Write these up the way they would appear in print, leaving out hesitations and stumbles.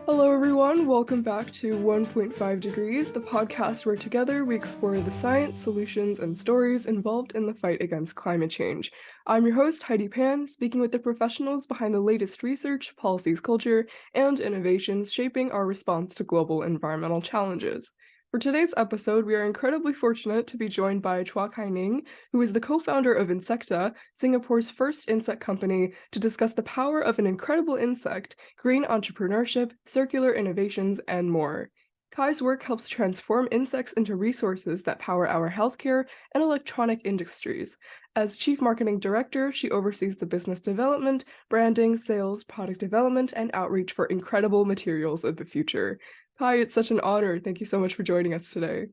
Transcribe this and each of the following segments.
Hello, everyone. Welcome back to 1.5 Degrees, the podcast where together we explore the science, solutions, and stories involved in the fight against climate change. I'm your host, Heidi Pan, speaking with the professionals behind the latest research, policies, culture, and innovations shaping our response to global environmental challenges. For today's episode, we are incredibly fortunate to be joined by Kai Ning, who is the co-founder of Insectta, Singapore's first insect company, to discuss the power of an incredible insect, green entrepreneurship, circular innovations, and more. Kai's work helps transform insects into resources that power our healthcare and electronic industries. As Chief Marketing Director, she oversees the business development, branding, sales, product development, and outreach for incredible materials of the future. Kai, it's such an honor. Thank you so much for joining us today.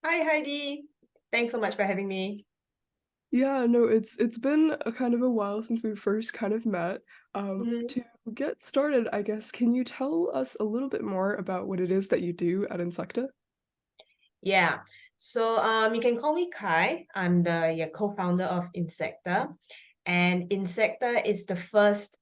Hi, Heidi. Thanks so much for having me. Yeah, no, it's been a kind of a while since we first kind of met. To get started, I guess, can you tell us a little bit more about what it is that you do at Insectta? Yeah. So you can call me Kai. I'm the co-founder of Insectta. And Insectta is the first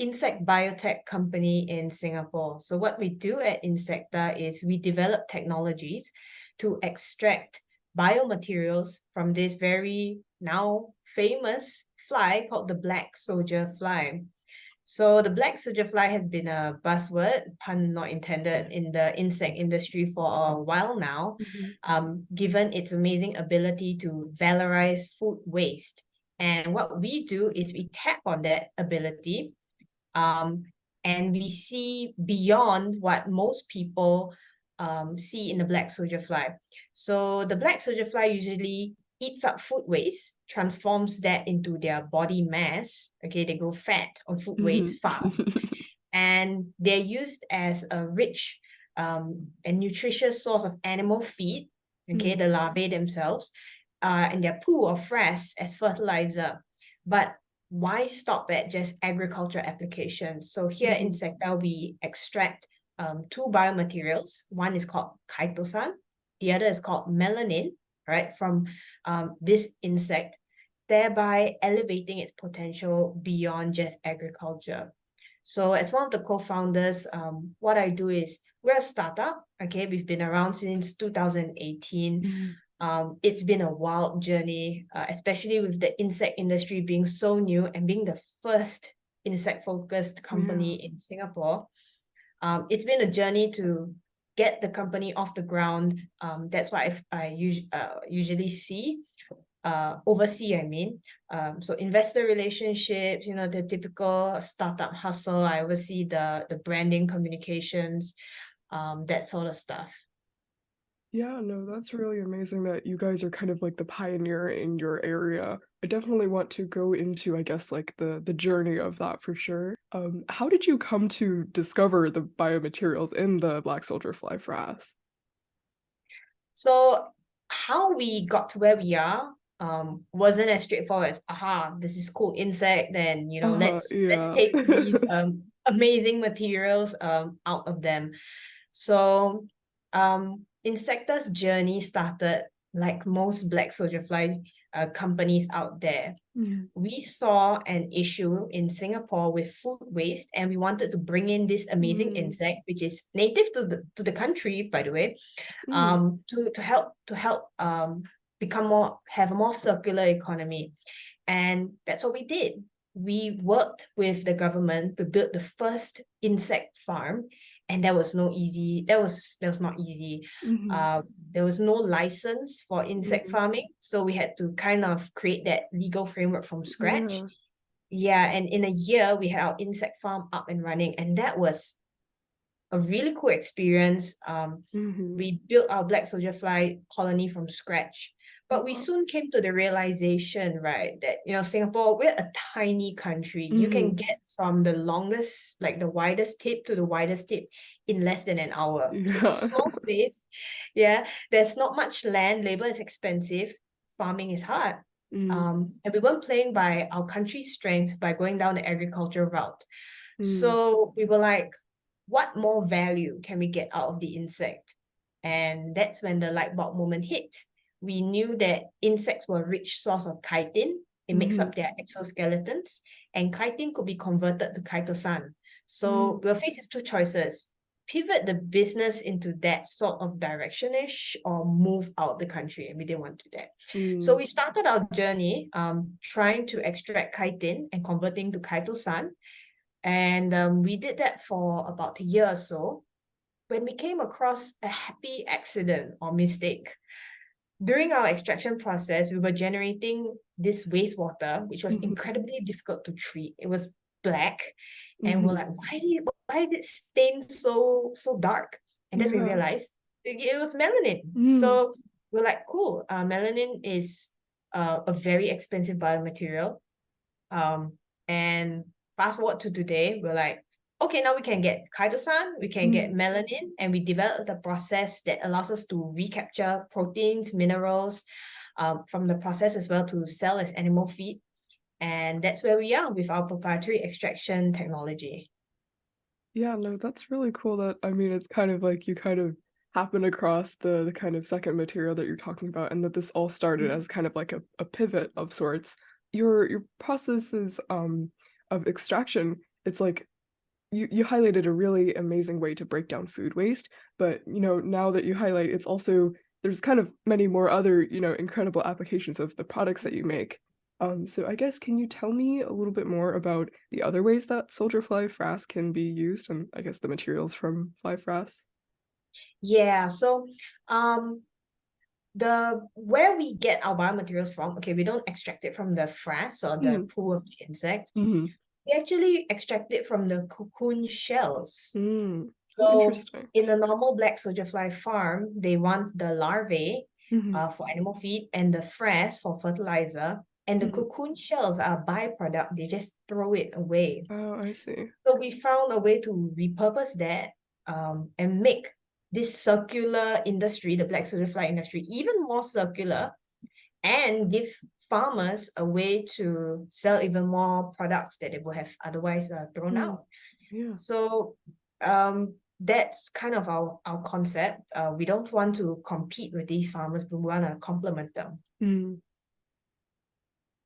insect biotech company in Singapore. So what we do at Insectta is we develop technologies to extract biomaterials from this very now famous fly called the black soldier fly. So the black soldier fly has been a buzzword, pun not intended, in the insect industry for a while now, Mhm. given its amazing ability to valorize food waste. And what we do is we tap on that ability, um, and we see beyond what most people see in the black soldier fly. So the black soldier fly usually eats up food waste, transforms that into their body mass. Okay, they grow fat on food waste fast, and they're used as a rich and nutritious source of animal feed. Okay, the larvae themselves, and their poo or frass as fertilizer. But why stop at just agriculture applications? So here in Insectta, we extract two biomaterials. One is called chitosan, the other is called melanin, right, from this insect, thereby elevating its potential beyond just agriculture. So as one of the co-founders, what I do is we're a startup. Okay, we've been around since 2018. It's been a wild journey, especially with the insect industry being so new and being the first insect-focused company in Singapore. It's been a journey to get the company off the ground. That's what I usually oversee, I mean. So investor relationships, the typical startup hustle. I oversee the branding, communications, that sort of stuff. Yeah, no, that's really amazing that you guys are kind of like the pioneer in your area. I definitely want to go into, I guess, like the journey of that for sure. How did you come to discover the biomaterials in the black soldier fly frass? So how we got to where we are wasn't as straightforward as, aha, this is cool insect, then let's Yeah. take these amazing materials out of them. So Insecta's journey started like most black soldier fly companies out there. We saw an issue in Singapore with food waste, and we wanted to bring in this amazing Mm, insect, which is native to the country, by the way, mm, to help have a more circular economy. And that's what we did. We worked with the government to build the first insect farm, and that was no easy. That was not easy. mhm, There was no license for insect mm, farming, so we had to kind of create that legal framework from scratch. yeah. Yeah, and in a year we had our insect farm up and running, and that was a really cool experience. Mhm. We built our black soldier fly colony from scratch. But we Wow. soon came to the realization, right, that, Singapore, we're a tiny country. You can Mhm. get from the longest, like the widest tip to the widest tip in less than an hour. So it's a Yeah. small place. Yeah, there's not much land. Labor is expensive. Farming is hard. Mm, And we weren't playing by our country's strength by going down the agriculture route. mm, So we were like, what more value can we get out of the insect? And that's when the light bulb moment hit. We knew that insects were a rich source of chitin. It makes mhm. up their exoskeletons, and chitin could be converted to chitosan. So we'll face two choices: pivot the business into that sort of direction-ish, or move out the country, and we didn't want to do that. So we started our journey trying to extract chitin and converting to chitosan. And we did that for about a year or so when we came across a happy accident or mistake. During our extraction process, we were generating this wastewater, which was incredibly difficult to treat. It was black, and we're like, why is it stained so dark? And then we realized it was melanin. So we're like, cool. Melanin is a very expensive biomaterial. And fast forward to today, we're like, okay, now we can get chitosan, we can get melanin, and we developed a process that allows us to recapture proteins, minerals from the process as well to sell as animal feed. And that's where we are with our proprietary extraction technology. Yeah, no, that's really cool that, I mean, it's kind of like you kind of happen across the kind of second material that you're talking about, and that this all started as kind of like a pivot of sorts. Your processes of extraction, it's like you highlighted a really amazing way to break down food waste, but now that you highlight, it's also there's kind of many more other, incredible applications of the products that you make. So I guess, can you tell me a little bit more about the other ways that soldier fly frass can be used, and I guess the materials from fly frass? Yeah, so the where we get our biomaterials from, okay, we don't extract it from the frass or the Mm. poo of the insect. Mm-hmm. We actually extract it from the cocoon shells. Oh, So interesting. in a normal black soldier fly farm, they want the larvae for animal feed and the frass for fertilizer. And the cocoon shells are a byproduct. They just throw it away. Oh, I see. So we found a way to repurpose that and make this circular industry, the black soldier fly industry, even more circular, and give farmers a way to sell even more products that they would have otherwise thrown out. Yeah. So that's kind of our concept. We don't want to compete with these farmers, but we want to complement them.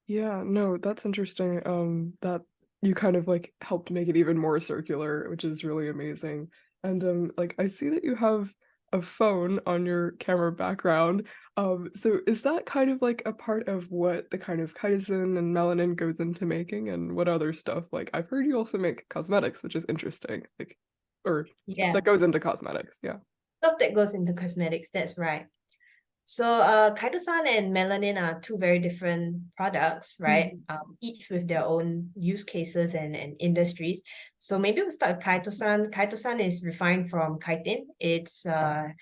Yeah, no, that's interesting. That you kind of like helped make it even more circular, which is really amazing. And like I see that you have a phone on your camera background. So is that kind of like a part of what the kind of chitosan and melanin goes into making, and what other stuff? Like I've heard you also make cosmetics, which is interesting. Like, or stuff Yeah, that goes into cosmetics. Yeah. stuff that goes into cosmetics, that's right. So chitosan and melanin are two very different products, right? Each with their own use cases and industries. So maybe we'll start with chitosan. Chitosan is refined from chitin. It's kind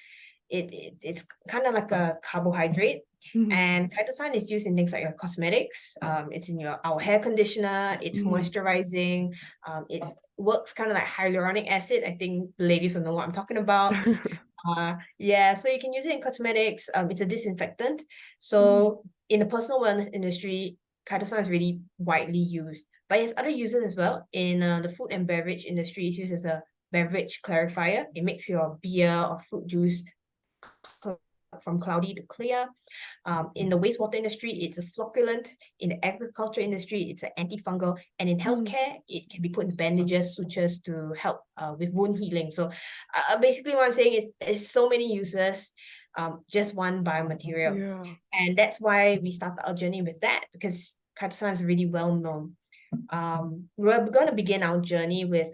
of like a carbohydrate. And chitosan is used in things like your cosmetics. It's in our hair conditioner. It's moisturizing. It works kind of like hyaluronic acid. I think the ladies will know what I'm talking about. Yeah, so you can use it in cosmetics. It's a disinfectant. So in the personal wellness industry, chitosan is really widely used, but it has other uses as well. In the food and beverage industry, it's used as a beverage clarifier. It makes your beer or fruit juice from cloudy to clear. In the wastewater industry, it's a flocculant. In the agriculture industry, it's an antifungal. And in healthcare, it can be put in bandages, sutures to help with wound healing. So basically what I'm saying is there's so many uses, just one biomaterial. Yeah. And that's why we started our journey with that, because chitosan is really well known. We're going to begin our journey with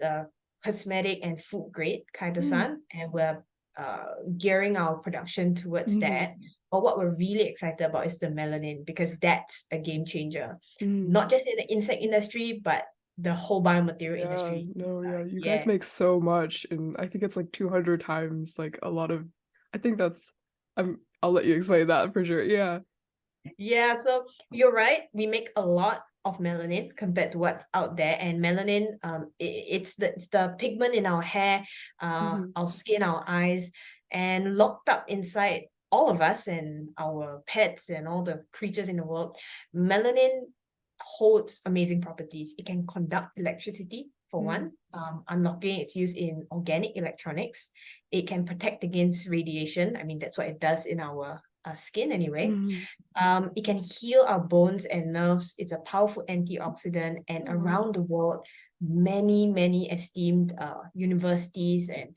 cosmetic and food grade chitosan, and we're gearing our production towards that. But what we're really excited about is the melanin, because that's a game changer, not just in the insect industry, but the whole biomaterial Yeah, industry. no, yeah, you guys Yeah. make so much, and I think it's like 200 times like a lot of, I think that's, I'll let you explain that for sure. Yeah. Yeah, so you're right. We make a lot of melanin compared to what's out there. And melanin, it's the pigment in our hair, our skin, our eyes, and locked up inside all of us and our pets and all the creatures in the world. Melanin holds amazing properties. It can conduct electricity, for one, unlocking its use in organic electronics. It can protect against radiation. I mean, that's what it does in our skin anyway. It can heal our bones and nerves. It's a powerful antioxidant, and around the world, many esteemed universities and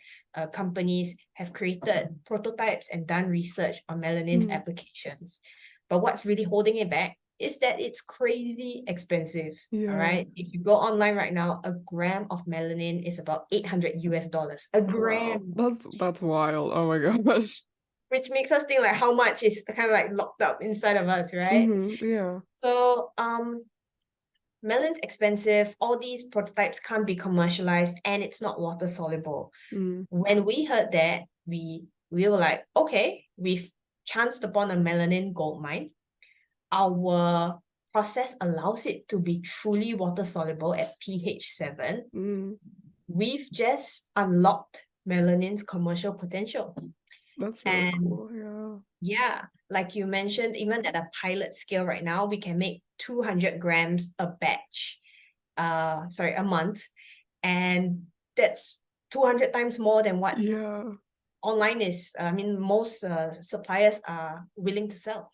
companies have created prototypes and done research on melanin's applications. But what's really holding it back is that it's crazy expensive. All Yeah. right. If you go online right now, a gram of melanin is about $800. A Oh, wow. gram, That's wild. Oh my gosh. which makes us think like how much is kind of like locked up inside of us, right? Yeah. So melan's expensive, all these prototypes can't be commercialized, and it's not water soluble. Mm. When we heard that, we were like, okay, we've chanced upon a melanin gold mine. Our process allows it to be truly water soluble at pH 7. Mm. We've just unlocked melanin's commercial potential. That's really And cool. Yeah. yeah, like you mentioned, even at a pilot scale right now, we can make 200 grams a batch, a month. And that's 200 times more than what Yeah. online is. I mean, most suppliers are willing to sell.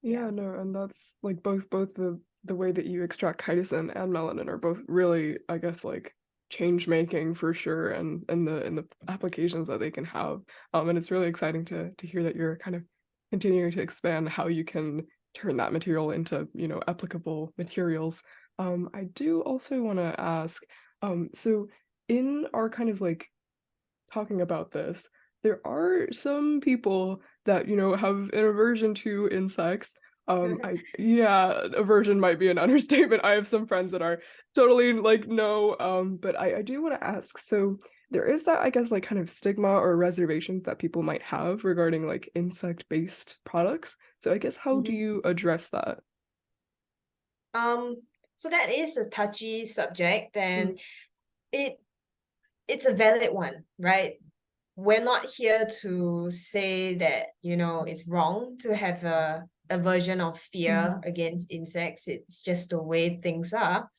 Yeah. Yeah, no, and that's like both the way that you extract chitosan and melanin are both really, I guess, like change making for sure, and in the applications that they can have. And it's really exciting to hear that you're kind of continuing to expand how you can turn that material into, applicable materials. I do also want to ask, so in our kind of like talking about this, there are some people that, have an aversion to insects. Aversion might be an understatement. I have some friends that are totally like, no, but I do want to ask, so there is that, I guess, like kind of stigma or reservations that people might have regarding like insect-based products. So I guess how do Mhm. you address that? So that is a touchy subject, Mm, and it it's a valid one, right? We're not here to say that, it's wrong to have a aversion or fear mhm, against insects. It's just the way things are.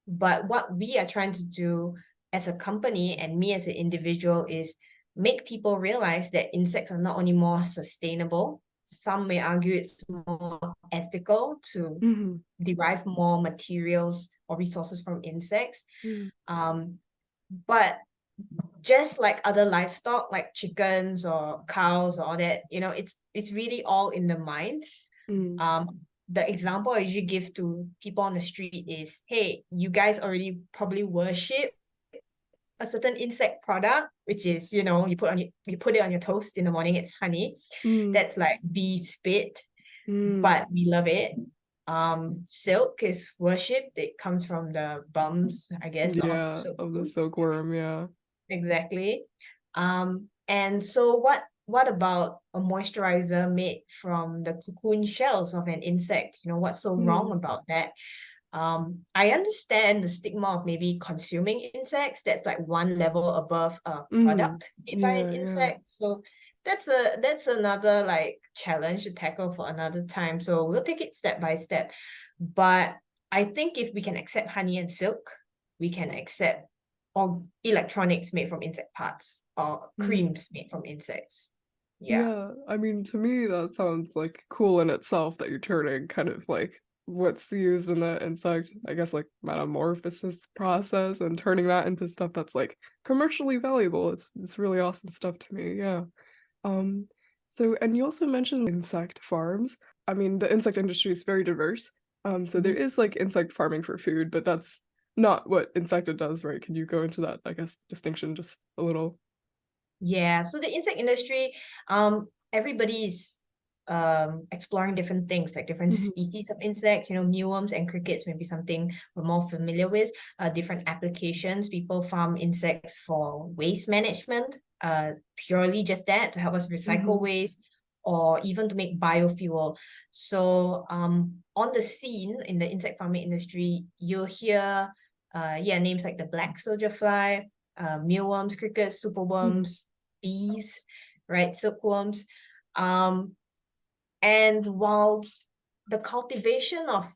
But what we are trying to do as a company and me as an individual is make people realize that insects are not only more sustainable, some may argue it's more ethical to mhm, derive more materials or resources from insects. mm, Um, but just like other livestock, like chickens or cows or all that, it's really all in the mind. mm, The example I usually give to people on the street is, hey, you guys already probably worship a certain insect product, which is, you put it on your toast in the morning, it's honey. mm, That's like bee spit, mm. but we love it. Silk is worshipped. It comes from the bums, I guess, of Yeah, of the silkworm. silkworm, yeah. Exactly. And so what about a moisturizer made from the cocoon shells of an insect? What's so wrong Mm, about that? I understand the stigma of maybe consuming insects. That's like one level above a mm. product made by an Yeah, yeah. insect. So that's another like challenge to tackle for another time. So we'll take it step by step. But I think if we can accept honey and silk, we can accept or electronics made from insect parts or Mm. creams made from insects. Yeah. Yeah, I mean, to me, that sounds like cool in itself that you're turning kind of like what's used in the insect, I guess, like metamorphosis process and turning that into stuff that's like commercially valuable. It's really awesome stuff to me. Yeah. Um, so and you also mentioned insect farms. I mean, the insect industry is very diverse. So there Mhm. is like insect farming for food, but that's not what Insecta does, right? Can you go into that, I guess, distinction just a little? Yeah, so the insect industry, everybody is exploring different things, like different Mhm, species of insects, mealworms and crickets may be something we're more familiar with, different applications. People farm insects for waste management, purely just that to help us recycle mhm, waste or even to make biofuel. So on the scene in the insect farming industry, you'll hear names like the black soldier fly, mealworms, crickets, mhm, superworms, bees, right? Silkworms. Um, and while the cultivation of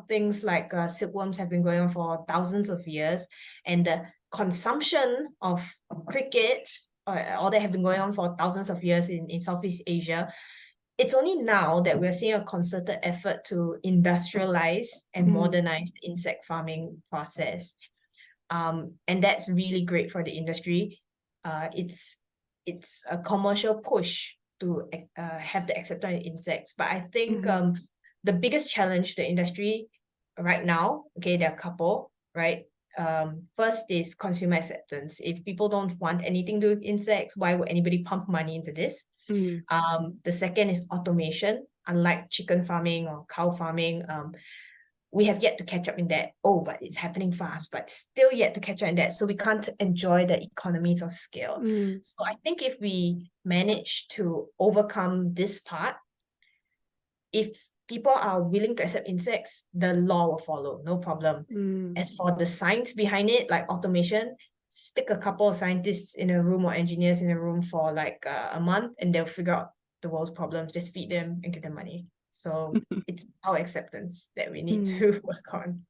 things like silkworms have been going on for thousands of years, and the consumption of crickets, all that have been going on for thousands of years in Southeast Asia, it's only now that we're seeing a concerted effort to industrialize and modernize the insect farming process. And that's really great for the industry. It's a commercial push to have the acceptance of insects. But I think the biggest challenge to the industry right now, okay, there are a couple, right? First is consumer acceptance. If people don't want anything to do with insects, why would anybody pump money into this? The second is automation. Unlike chicken farming or cow farming, we have yet to catch up in that. Oh, but it's happening fast, but still yet to catch up in that. So we can't enjoy the economies of scale. So I think if we manage to overcome this part, if people are willing to accept insects, the law will follow, no problem. As for the science behind it, like automation, stick a couple of scientists in a room or engineers in a room for like a month and they'll figure out the world's problems. Just feed them and give them money. So it's our acceptance that we need to work on.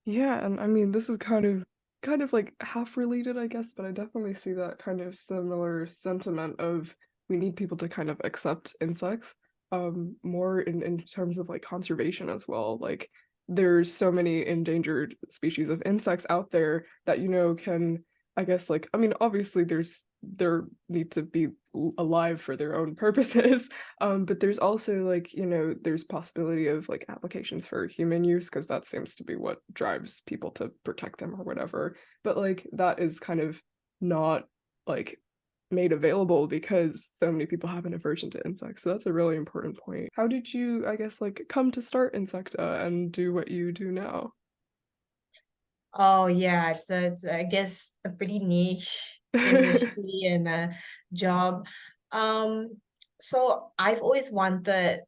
Yeah, and I mean, this is kind of like half related, I guess, but I definitely see that kind of similar sentiment of we need people to kind of accept insects, more in terms of like conservation as well. Like there's so many endangered species of insects out there that, can, I guess, like, I mean, obviously there need to be alive for their own purposes, but there's also like, there's possibility of like applications for human use because that seems to be what drives people to protect them or whatever. But like that is kind of not like made available because so many people have an aversion to insects. So that's a really important point. How did you, I guess, like come to start Insecta and do what you do now? Oh yeah, it's I guess a pretty niche industry and a job. Um, so I've always wanted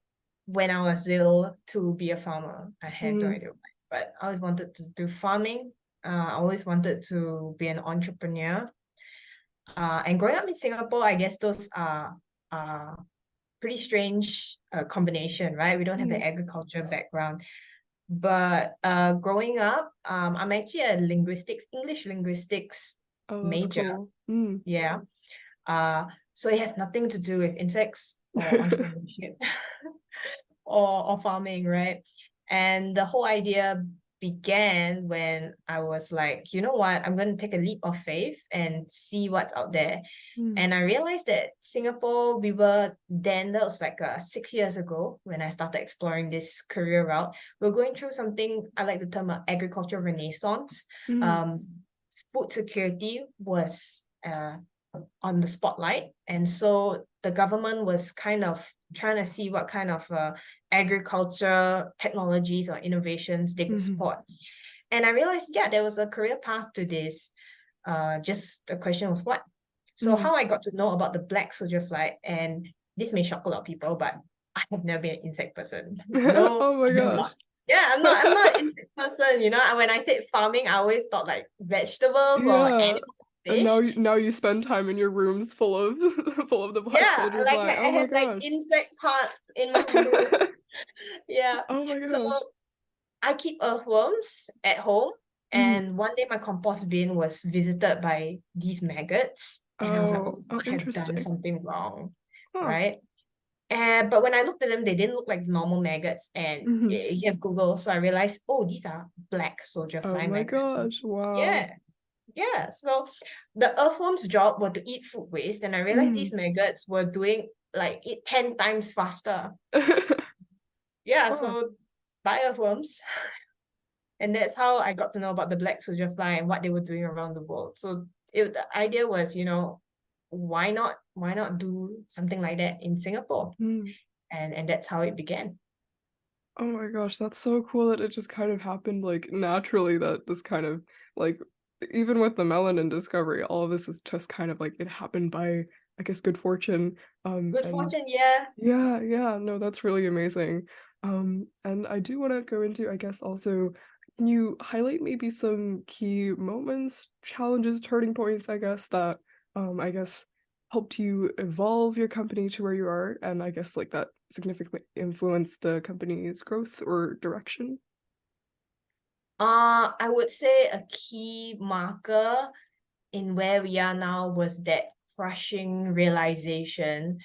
when I was little to be a farmer. I had no idea why, but I always wanted to do farming. I always wanted to be an entrepreneur. And growing up in Singapore, I guess those are pretty strange combination, right? We don't have the agriculture background. But growing up, I'm actually a English linguistics Oh, that's major. cool. Yeah. So it had nothing to do with insects or entrepreneurship or farming, right? And the whole idea began when I was like, you know what, I'm going to take a leap of faith and see what's out there. And I realized that Singapore, we were then, that was like 6 years ago when I started exploring this career route. We're going through something, I like the term agriculture renaissance. Food security was on the spotlight. And so the government was kind of trying to see what kind of agriculture technologies or innovations they could support. And I realized, yeah, there was a career path to this. Just the question was what? So how I got to know about the black soldier fly, and this may shock a lot of people, but I have never been an insect person. No, Oh my I am gosh. not. Yeah, I'm not an insect person, you know. And when I said farming, I always thought like vegetables or Yeah. animals, And fish. now you spend time in your rooms full of full of the black Yeah, soldier like fly. I Oh my have like gosh. insect parts in my room. Yeah. Oh my So gosh. I keep earthworms at home, Mhm. and one day my compost bin was visited by these maggots, and I was like, Oh, oh, oh, I have done interesting. something wrong, Huh. right? And but when I looked at them, they didn't look like normal maggots, and Mhm. you have Google, so I realized, oh, these are black soldier Oh fly my maggots. gosh. Wow. Yeah, yeah. So the earthworm's job were to eat food waste, and I realized these Mhm. maggots were doing like it 10 times faster. Yeah, Wow. so buy earthworms. And that's how I got to know about the black soldier fly and what they were doing around the world. So the idea was, why not do something like that in Singapore? Mm. And that's how it began. Oh my gosh, that's so cool that it just kind of happened like naturally that this kind of like even with the melanin discovery, all of this is just kind of like it happened by, I guess, good fortune. Good And fortune, yeah. yeah, yeah, no, that's really amazing. And I do want to go into, I guess, also, can you highlight maybe some key moments, challenges, turning points, I guess, that I guess helped you evolve your company to where you are, and I guess like that significantly influenced the company's growth or direction? I would say a key marker in where we are now was that crushing realization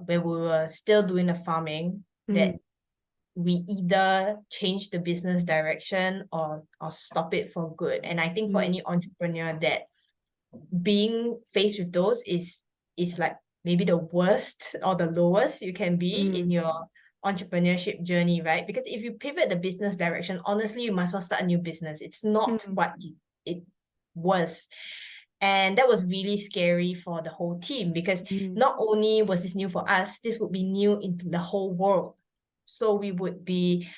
where we were still doing the farming, that we either change the business direction or stop it for good. And I think for any entrepreneur, that being faced with those is like maybe the worst or the lowest you can be in your entrepreneurship journey, right? Because if you pivot the business direction, honestly, you might as well start a new business. It's not what it was. And that was really scary for the whole team, because not only was this new for us, this would be new into the whole world. So we would be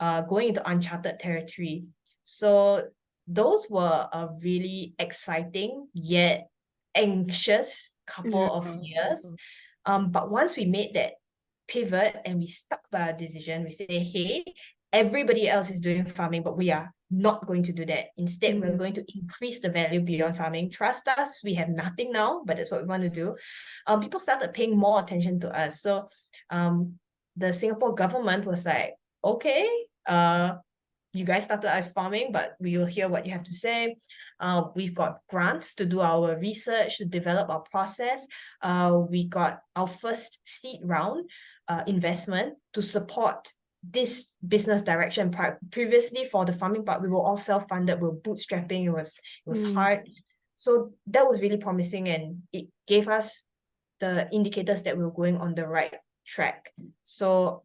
going into uncharted territory. So those were a really exciting yet anxious couple of years. But once we made that pivot and we stuck by our decision, we say, hey, everybody else is doing farming, but we are not going to do that. Instead, we're going to increase the value beyond farming. Trust us, we have nothing now, but that's what we want to do. People started paying more attention to us. So the Singapore government was like, okay, you guys started as farming, but we will hear what you have to say. We've got grants to do our research, to develop our process. We got our first seed round investment to support this business direction. Previously, for the farming part, we were all self-funded, we were bootstrapping, it was hard. So that was really promising, and it gave us the indicators that we were going on the right track. So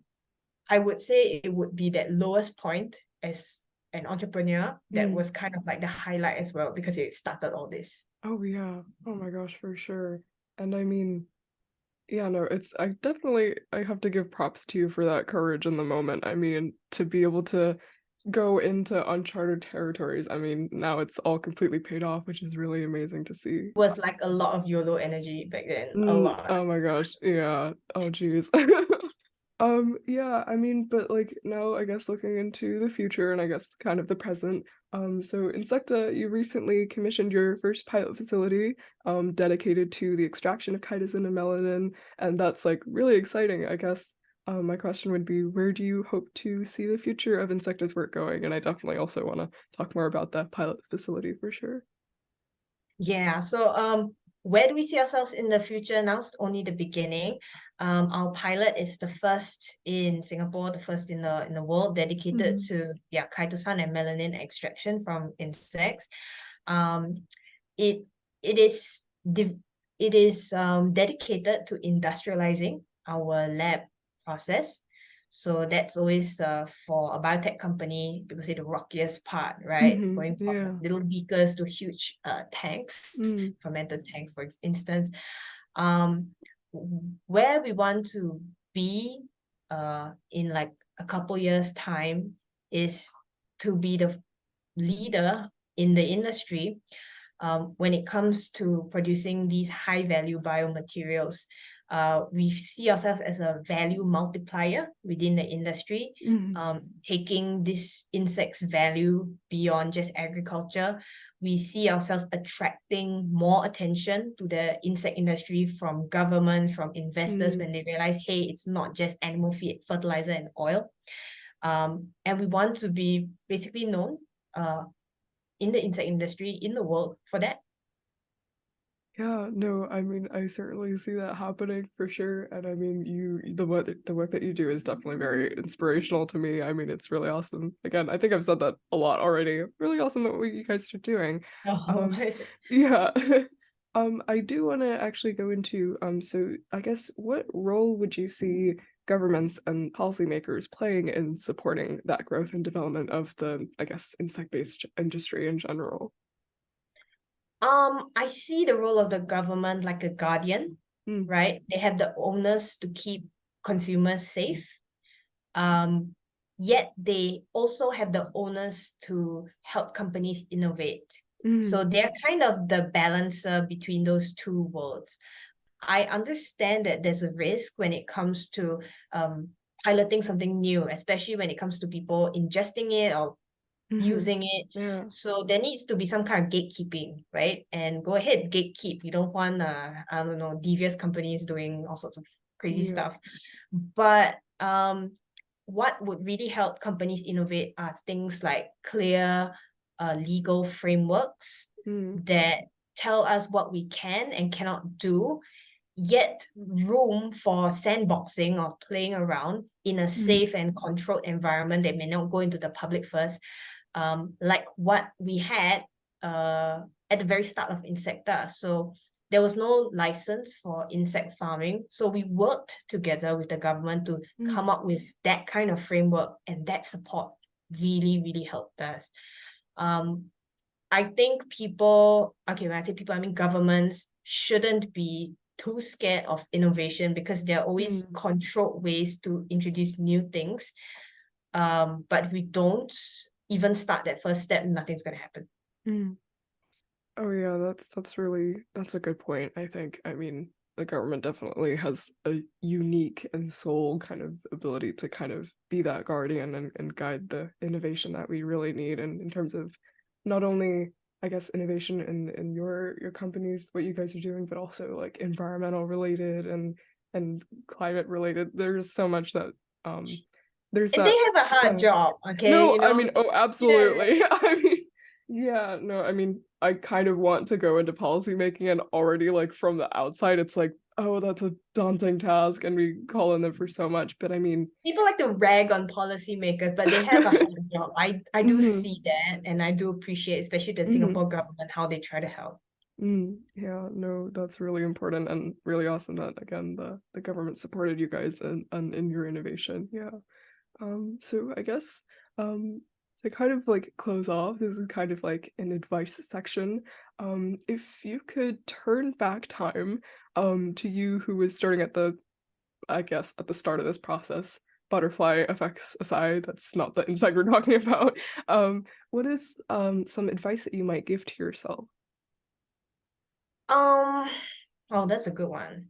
I would say it would be that lowest point as an entrepreneur that was kind of like the highlight as well, because it started all this. Oh yeah. Oh my gosh, for sure. And I mean, yeah, no, I have to give props to you for that courage in the moment. I mean, to be able to go into uncharted territories. I mean, now it's all completely paid off, which is really amazing to see. It was like a lot of YOLO energy back then. A lot. Oh my gosh. Yeah. Oh geez. Yeah, I mean, but like now I guess looking into the future and I guess kind of the present. So Insecta, you recently commissioned your first pilot facility, dedicated to the extraction of chitosan and melanin, and that's like really exciting, I guess. My question would be, where do you hope to see the future of Insecta's work going? And I definitely also want to talk more about that pilot facility for sure. Yeah, so where do we see ourselves in the future? Now it's only the beginning. Our pilot is the first in Singapore, the first in the world, dedicated to chitosan and melanin extraction from insects. It it is dedicated to industrializing our lab process. So that's always for a biotech company, people say the rockiest part, right? Going Yeah. from little beakers to huge tanks, fermented tanks, for instance. Where we want to be in like a couple years' time is to be the leader in the industry when it comes to producing these high value biomaterials. We see ourselves as a value multiplier within the industry, taking this insect's value beyond just agriculture. We see ourselves attracting more attention to the insect industry from governments, from investors, when they realize, hey, it's not just animal feed, fertilizer, and oil. And we want to be basically known in the insect industry in the world for that. Yeah, no, I mean, I certainly see that happening for sure. And I mean, the work that you do is definitely very inspirational to me. I mean, it's really awesome. Again, I think I've said that a lot already. Really awesome what you guys are doing. Oh. Yeah. I do want to actually go into, so I guess what role would you see governments and policymakers playing in supporting that growth and development of the, I guess, insect-based industry in general? I see the role of the government like a guardian, right? They have the onus to keep consumers safe. Yet they also have the onus to help companies innovate. So they're kind of the balancer between those two worlds. I understand that there's a risk when it comes to piloting something new, especially when it comes to people ingesting it or using it. Yeah. So there needs to be some kind of gatekeeping, right? And go ahead, gatekeep. You don't want, I don't know, devious companies doing all sorts of crazy stuff. But what would really help companies innovate are things like clear legal frameworks that tell us what we can and cannot do, yet room for sandboxing or playing around in a Mm, safe and controlled environment that may not go into the public first, like what we had at the very start of Insecta. So there was no license for insect farming. So we worked together with the government to mm, come up with that kind of framework, and that support really, really helped us. Um, I think people, okay, when I say people, I mean governments shouldn't be too scared of innovation because there are always mm, controlled ways to introduce new things. But if we don't even start that first step, nothing's going to happen. mm. Oh yeah, that's a good point, I think. I mean, the government definitely has a unique and sole kind of ability to kind of be that guardian and guide the innovation that we really need, and in terms of not only, I guess, innovation in your companies, what you guys are doing, but also like environmental related and climate related. There's so much that there's And they that have a hard uh, job, okay? no, You I know, mean, oh, yeah, absolutely. I mean, yeah, no, I mean, I kind of want to go into policy making, and already like from the outside, it's like, oh, that's a daunting task, and we call on them for so much. But I mean, people like to rag on policymakers, but they have a hard job. I do hmm see that, and I do appreciate, especially the hmm Singapore government, how they try to help. yeah, no, that's really important and really awesome that again the government supported you guys and in your innovation. Yeah. So I guess to kind of like close off, this is kind of like an advice section. If you could turn back time to you who was starting at the, I guess, at the start of this process, butterfly effects aside, that's not the insight we're talking about. What is some advice that you might give to yourself? Um, oh, that's a good one.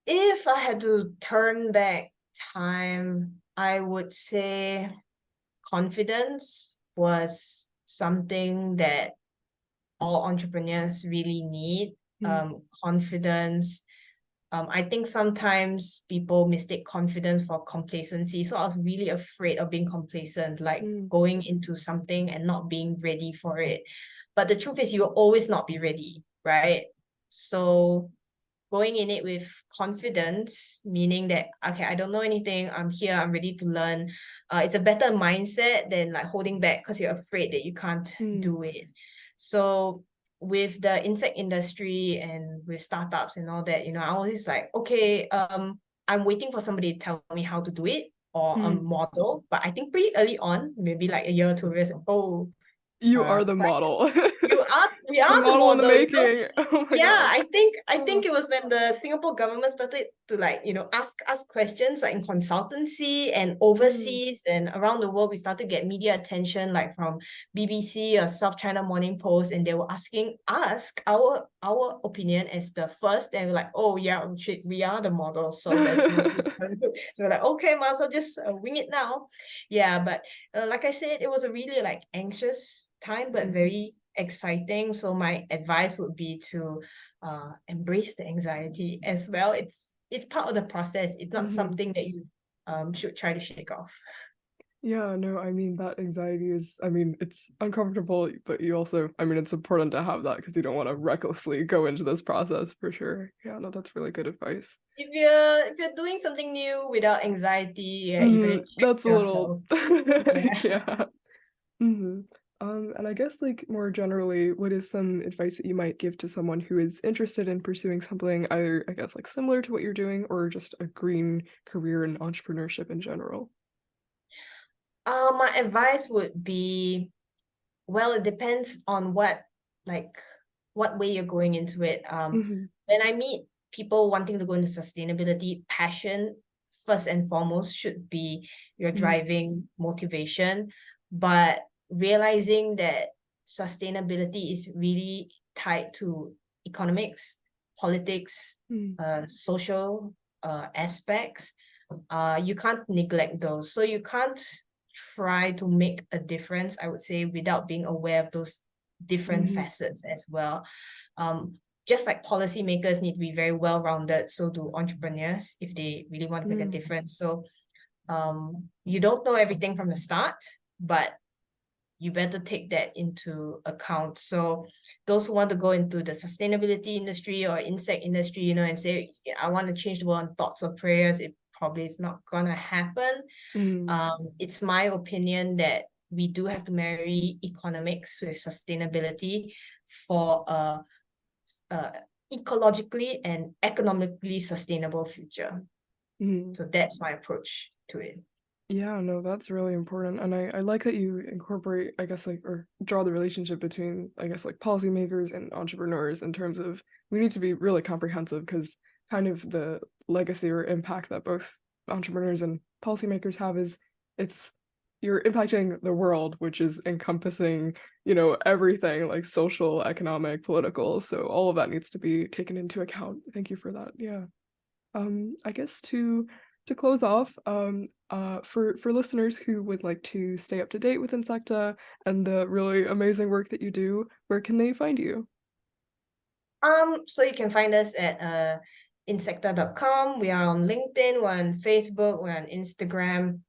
If I had to turn back time, I would say confidence was something that all entrepreneurs really need. Mm, Confidence. I think sometimes people mistake confidence for complacency. So I was really afraid of being complacent, like mm, going into something and not being ready for it. But the truth is, you'll always not be ready, right? So going in it with confidence, meaning that, okay, I don't know anything, I'm here, I'm ready to learn. It's a better mindset than like holding back because you're afraid that you can't mm, do it. So with the insect industry and with startups and all that, I always like, okay, I'm waiting for somebody to tell me how to do it or a mm. model. But I think pretty early on, maybe like a year or 2 years, oh, You are the model. we The are the model in the model. making. Oh my Yeah, gosh. I think Oh. it was when the Singapore government started to like, ask questions like in consultancy and Mm, overseas and around the world. We started to get media attention like from BBC or South China Morning Post, and they were asking us our opinion as the first, and we're like, oh yeah, shit, we are the model, so there's no so we're like, okay, might as well just wing it now. Yeah, but like I said, it was a really like anxious time, but mm, very exciting. So my advice would be to embrace the anxiety as well. It's part of the process. It's not mhm. something that you should try to shake off. Yeah, no, I mean that anxiety is, I mean, it's uncomfortable, but you also, I mean, it's important to have that because you don't want to recklessly go into this process for sure. Yeah, no, that's really good advice. If you're doing something new without anxiety, yeah, you better check That's a little, yourself. Yeah. yeah. hmm and I guess like more generally, what is some advice that you might give to someone who is interested in pursuing something either, I guess, like similar to what you're doing or just a green career in entrepreneurship in general? My advice would be, well, it depends on like what way you're going into it. hmm When I meet people wanting to go into sustainability, passion first and foremost should be your mm driving motivation, but realizing that sustainability is really tied to economics, politics, mm social aspects. You can't neglect those. So you can't try to make a difference, I would say, without being aware of those different hmm facets as well. Um, just like policymakers need to be very well-rounded, so do entrepreneurs if they really want to make a mm difference. So you don't know everything from the start, but you better take that into account. So those who want to go into the sustainability industry or insect industry, you know, and say, I want to change the world on thoughts or prayers, it probably is not gonna happen. It's my opinion that we do have to marry economics with sustainability for a ecologically and economically sustainable future. So that's my approach to it. Yeah, no, that's really important. And I like that you incorporate, I guess, like, or draw the relationship between, I guess, like policymakers and entrepreneurs in terms of we need to be really comprehensive because kind of the legacy or impact that both entrepreneurs and policymakers have is it's you're impacting the world, which is encompassing, you know, everything like social, economic, political. So all of that needs to be taken into account. Thank you for that. Yeah. I guess to close off, for listeners who would like to stay up to date with Insecta and the really amazing work that you do, where can they find you? So you can find us at insecta.com. We are on LinkedIn, we're on Facebook, we're on Instagram.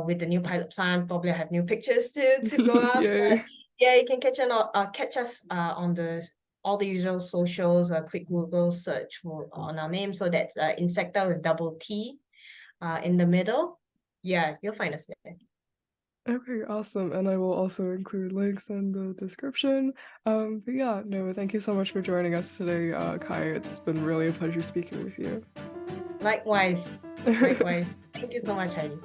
With the new pilot plant, probably I have new pictures to go up. But Yay. yeah, you can catch us on all the usual socials. A quick Google search on our name. So that's Insecta with double T in the middle. Yeah, you'll find us there. Okay, awesome. And I will also include links in the description. But yeah, no, thank you so much for joining us today, Kai. It's been really a pleasure speaking with you. Likewise. Likewise. Thank you so much, Heidi.